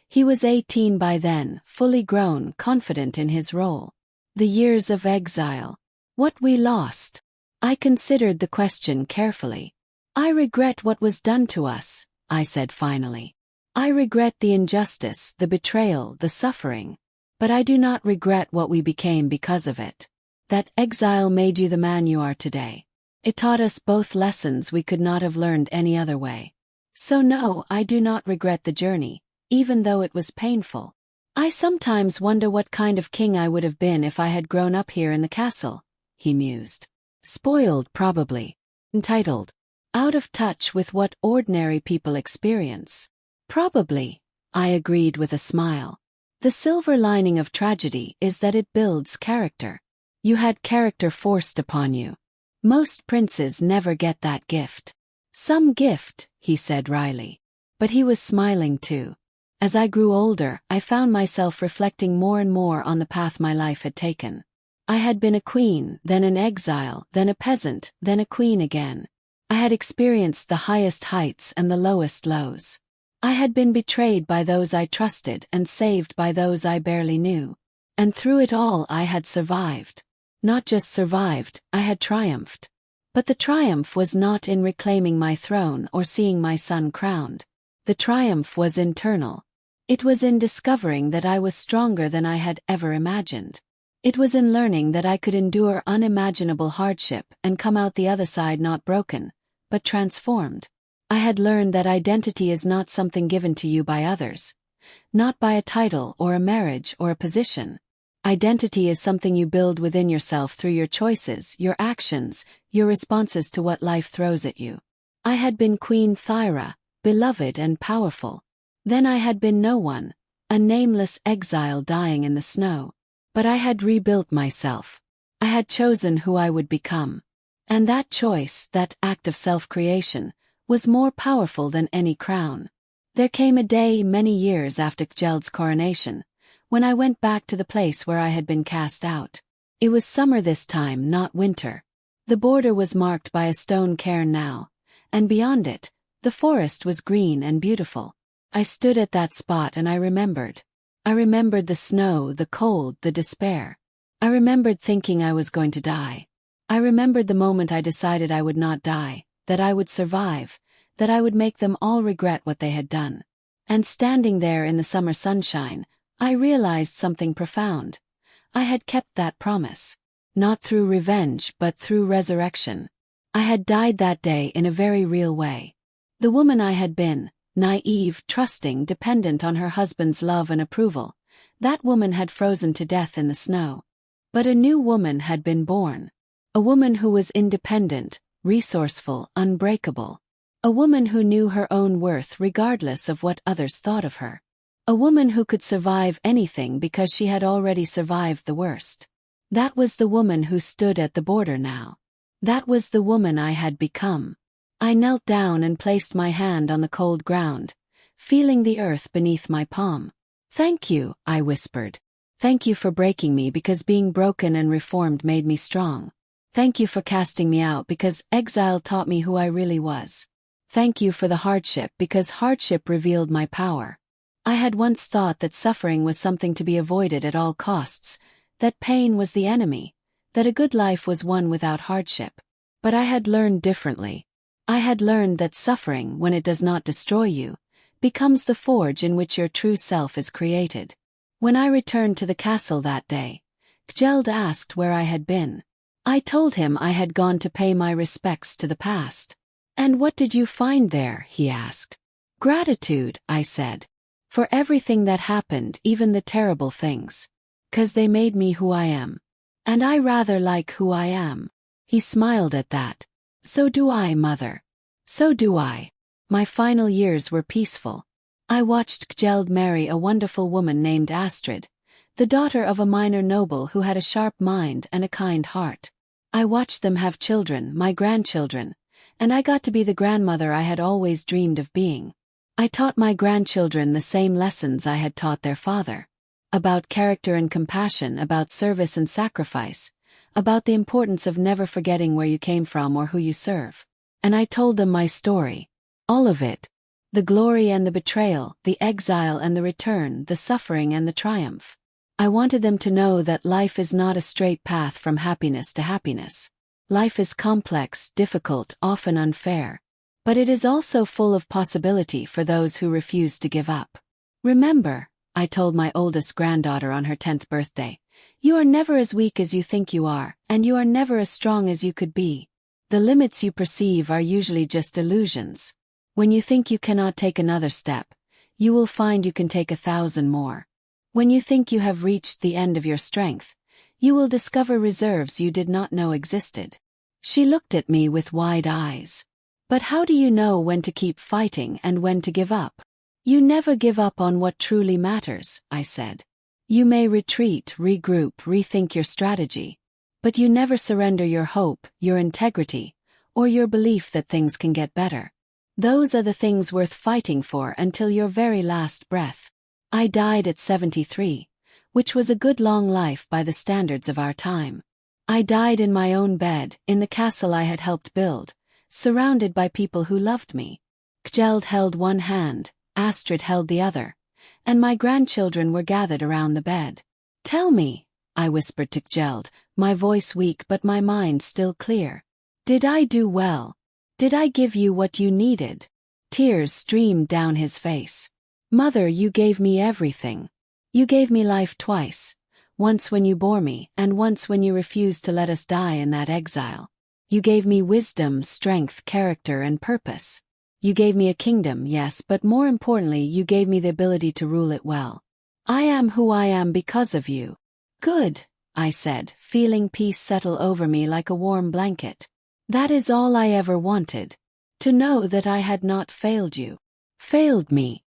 He was 18 by then, fully grown, confident in his role. The years of exile. What we lost. I considered the question carefully. "I regret what was done to us," I said finally. "I regret the injustice, the betrayal, the suffering. But I do not regret what we became because of it. That exile made you the man you are today. It taught us both lessons we could not have learned any other way. So no, I do not regret the journey, even though it was painful. I sometimes wonder what kind of king I would have been if I had grown up here in the castle," he mused. "Spoiled, probably. Entitled. Out of touch with what ordinary people experience." "Probably," I agreed with a smile. "The silver lining of tragedy is that it builds character. You had character forced upon you. Most princes never get that gift." "Some gift," he said wryly. But he was smiling too. As I grew older, I found myself reflecting more and more on the path my life had taken. I had been a queen, then an exile, then a peasant, then a queen again. I had experienced the highest heights and the lowest lows. I had been betrayed by those I trusted and saved by those I barely knew. And through it all I had survived. Not just survived, I had triumphed. But the triumph was not in reclaiming my throne or seeing my son crowned. The triumph was internal. It was in discovering that I was stronger than I had ever imagined. It was in learning that I could endure unimaginable hardship and come out the other side not broken, but transformed. I had learned that identity is not something given to you by others. Not by a title or a marriage or a position. Identity is something you build within yourself through your choices, your actions, your responses to what life throws at you. I had been Queen Thyra, beloved and powerful. Then I had been no one, a nameless exile dying in the snow. But I had rebuilt myself. I had chosen who I would become. And that choice, that act of self-creation, was more powerful than any crown. There came a day many years after Kjeld's coronation, when I went back to the place where I had been cast out. It was summer this time, not winter. The border was marked by a stone cairn now, and beyond it, the forest was green and beautiful. I stood at that spot and I remembered. I remembered the snow, the cold, the despair. I remembered thinking I was going to die. I remembered the moment I decided I would not die, that I would survive, that I would make them all regret what they had done. And standing there in the summer sunshine, I realized something profound. I had kept that promise. Not through revenge, but through resurrection. I had died that day in a very real way. The woman I had been, naive, trusting, dependent on her husband's love and approval, that woman had frozen to death in the snow. But a new woman had been born. A woman who was independent, resourceful, unbreakable. A woman who knew her own worth regardless of what others thought of her. A woman who could survive anything because she had already survived the worst. That was the woman who stood at the border now. That was the woman I had become. I knelt down and placed my hand on the cold ground, feeling the earth beneath my palm. "Thank you," I whispered. "Thank you for breaking me because being broken and reformed made me strong. Thank you for casting me out because exile taught me who I really was. Thank you for the hardship because hardship revealed my power. I had once thought that suffering was something to be avoided at all costs, that pain was the enemy, that a good life was one without hardship. But I had learned differently. I had learned that suffering, when it does not destroy you, becomes the forge in which your true self is created. When I returned to the castle that day, Kjeld asked where I had been. I told him I had gone to pay my respects to the past. And what did you find there? He asked. Gratitude, I said. For everything that happened, even the terrible things. 'Cause they made me who I am. And I rather like who I am. He smiled at that. So do I, mother. So do I. My final years were peaceful. I watched Kjeld marry a wonderful woman named Astrid, the daughter of a minor noble who had a sharp mind and a kind heart. I watched them have children, my grandchildren, and I got to be the grandmother I had always dreamed of being. I taught my grandchildren the same lessons I had taught their father. About character and compassion, about service and sacrifice, about the importance of never forgetting where you came from or who you serve. And I told them my story. All of it. The glory and the betrayal, the exile and the return, the suffering and the triumph. I wanted them to know that life is not a straight path from happiness to happiness. Life is complex, difficult, often unfair. But it is also full of possibility for those who refuse to give up. Remember, I told my oldest granddaughter on her 10th birthday, you are never as weak as you think you are, and you are never as strong as you could be. The limits you perceive are usually just illusions. When you think you cannot take another step, you will find you can take 1,000 more. When you think you have reached the end of your strength, you will discover reserves you did not know existed. She looked at me with wide eyes. But how do you know when to keep fighting and when to give up? You never give up on what truly matters, I said. You may retreat, regroup, rethink your strategy. But you never surrender your hope, your integrity, or your belief that things can get better. Those are the things worth fighting for until your very last breath. I died at 73, which was a good long life by the standards of our time. I died in my own bed, in the castle I had helped build, surrounded by people who loved me. Kjeld held one hand, Astrid held the other, and my grandchildren were gathered around the bed. Tell me, I whispered to Kjeld, my voice weak but my mind still clear. Did I do well? Did I give you what you needed? Tears streamed down his face. Mother, you gave me everything. You gave me life twice, once when you bore me and once when you refused to let us die in that exile. You gave me wisdom, strength, character, and purpose. You gave me a kingdom, yes, but more importantly, you gave me the ability to rule it well. I am who I am because of you. Good, I said, feeling peace settle over me like a warm blanket. That is all I ever wanted. To know that I had not failed you. Failed me.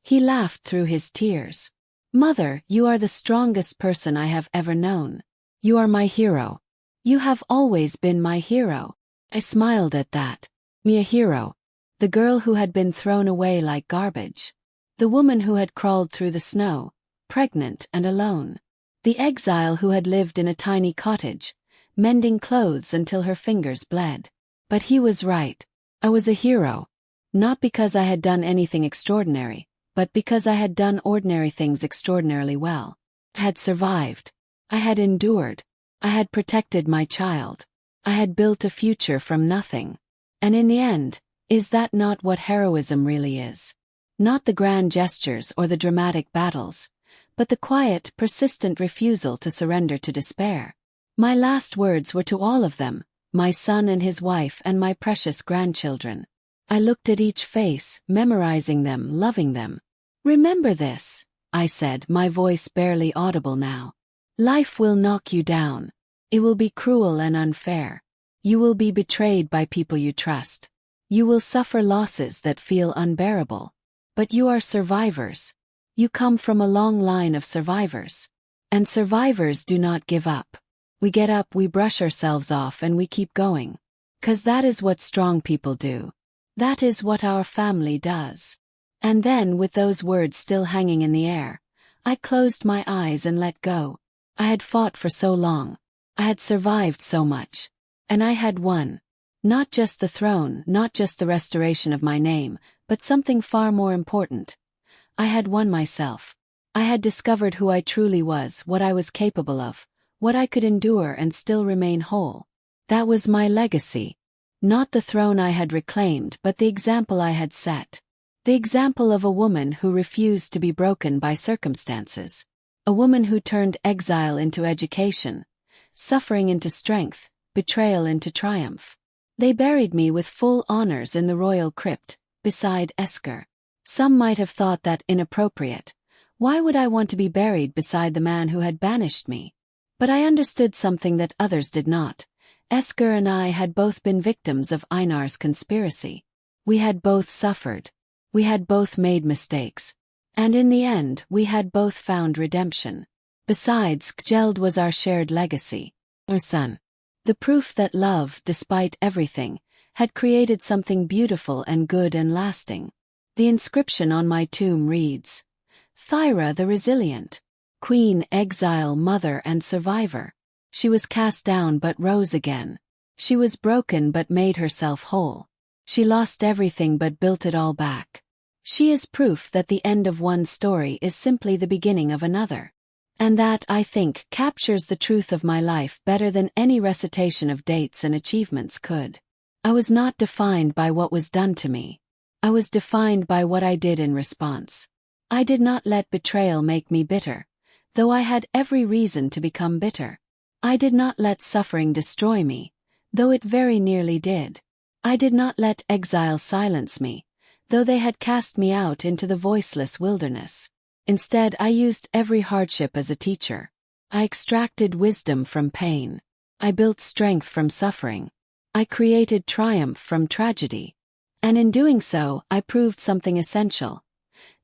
He laughed through his tears. Mother, you are the strongest person I have ever known. You are my hero. You have always been my hero. I smiled at that. Me a hero. The girl who had been thrown away like garbage. The woman who had crawled through the snow, pregnant and alone. The exile who had lived in a tiny cottage, mending clothes until her fingers bled. But he was right. I was a hero. Not because I had done anything extraordinary, but because I had done ordinary things extraordinarily well. I had survived. I had endured. I had protected my child. I had built a future from nothing. And in the end, is that not what heroism really is? Not the grand gestures or the dramatic battles, but the quiet, persistent refusal to surrender to despair. My last words were to all of them, my son and his wife and my precious grandchildren. I looked at each face, memorizing them, loving them. Remember this, I said, my voice barely audible now. Life will knock you down. It will be cruel and unfair. You will be betrayed by people you trust. You will suffer losses that feel unbearable. But you are survivors. You come from a long line of survivors. And survivors do not give up. We get up, we brush ourselves off, and we keep going. 'Cause that is what strong people do. That is what our family does. And then, with those words still hanging in the air, I closed my eyes and let go. I had fought for so long. I had survived so much. And I had won. Not just the throne, not just the restoration of my name, but something far more important. I had won myself. I had discovered who I truly was, what I was capable of, what I could endure and still remain whole. That was my legacy. Not the throne I had reclaimed, but the example I had set. The example of a woman who refused to be broken by circumstances. A woman who turned exile into education, suffering into strength, betrayal into triumph. They buried me with full honors in the royal crypt, beside Asger. Some might have thought that inappropriate. Why would I want to be buried beside the man who had banished me? But I understood something that others did not. Asger and I had both been victims of Einar's conspiracy. We had both suffered. We had both made mistakes. And in the end, we had both found redemption. Besides, Kjeld was our shared legacy. Our son. The proof that love, despite everything, had created something beautiful and good and lasting. The inscription on my tomb reads, Thyra the Resilient, Queen, Exile, Mother and Survivor. She was cast down but rose again. She was broken but made herself whole. She lost everything but built it all back. She is proof that the end of one story is simply the beginning of another. And that, I think, captures the truth of my life better than any recitation of dates and achievements could. I was not defined by what was done to me. I was defined by what I did in response. I did not let betrayal make me bitter, though I had every reason to become bitter. I did not let suffering destroy me, though it very nearly did. I did not let exile silence me, though they had cast me out into the voiceless wilderness. Instead, I used every hardship as a teacher. I extracted wisdom from pain. I built strength from suffering. I created triumph from tragedy. And in doing so, I proved something essential.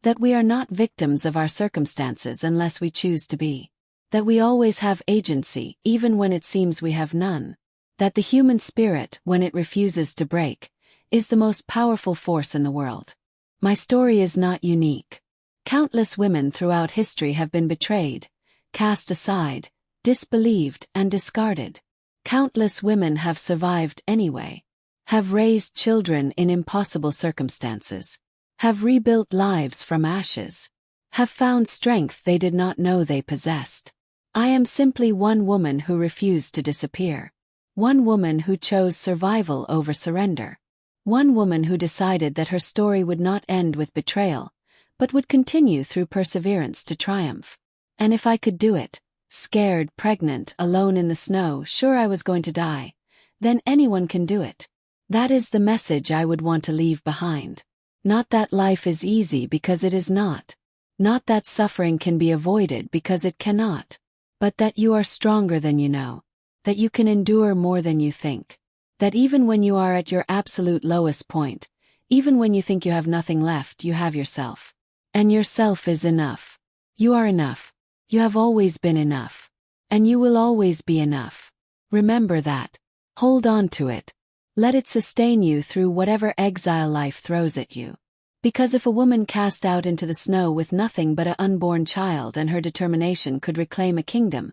That we are not victims of our circumstances unless we choose to be. That we always have agency, even when it seems we have none. That the human spirit, when it refuses to break, is the most powerful force in the world. My story is not unique. Countless women throughout history have been betrayed, cast aside, disbelieved and discarded. Countless women have survived anyway. Have raised children in impossible circumstances. Have rebuilt lives from ashes. Have found strength they did not know they possessed. I am simply one woman who refused to disappear. One woman who chose survival over surrender. One woman who decided that her story would not end with betrayal, but would continue through perseverance to triumph. And if I could do it, scared, pregnant, alone in the snow, sure I was going to die, then anyone can do it. That is the message I would want to leave behind. Not that life is easy, because it is not. Not that suffering can be avoided, because it cannot. But that you are stronger than you know. That you can endure more than you think. That even when you are at your absolute lowest point, even when you think you have nothing left, you have yourself. And yourself is enough. You are enough. You have always been enough. And you will always be enough. Remember that. Hold on to it. Let it sustain you through whatever exile life throws at you. Because if a woman cast out into the snow with nothing but an unborn child and her determination could reclaim a kingdom,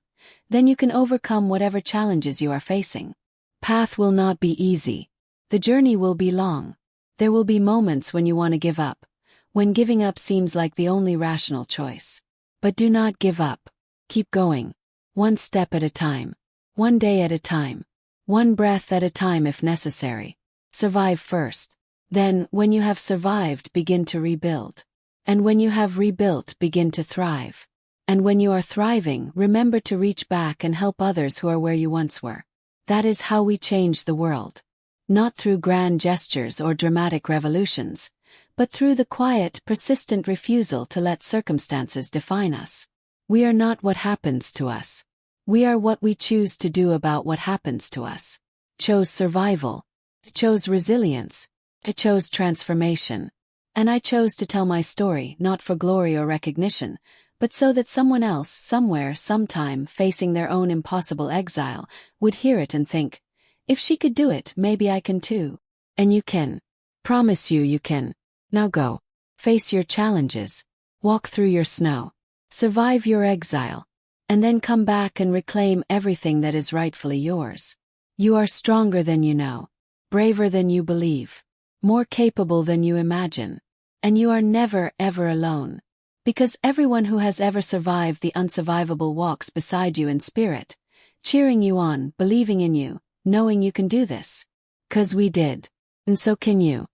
then you can overcome whatever challenges you are facing. Path will not be easy. The journey will be long. There will be moments when you want to give up, when giving up seems like the only rational choice. But do not give up. Keep going. One step at a time. One day at a time. One breath at a time if necessary. Survive first. Then, when you have survived, begin to rebuild. And when you have rebuilt, begin to thrive. And when you are thriving, remember to reach back and help others who are where you once were. That is how we change the world. Not through grand gestures or dramatic revolutions, but through the quiet, persistent refusal to let circumstances define us. We are not what happens to us. We are what we choose to do about what happens to us. Chose survival. Chose resilience. I chose transformation. And I chose to tell my story not for glory or recognition, but so that someone else, somewhere, sometime, facing their own impossible exile, would hear it and think, if she could do it, maybe I can too. And you can. Promise you, you can. Now go. Face your challenges. Walk through your snow. Survive your exile. And then come back and reclaim everything that is rightfully yours. You are stronger than you know. Braver than you believe. More capable than you imagine. And you are never, ever alone. Because everyone who has ever survived the unsurvivable walks beside you in spirit, cheering you on, believing in you, knowing you can do this. 'Cause we did. And so can you.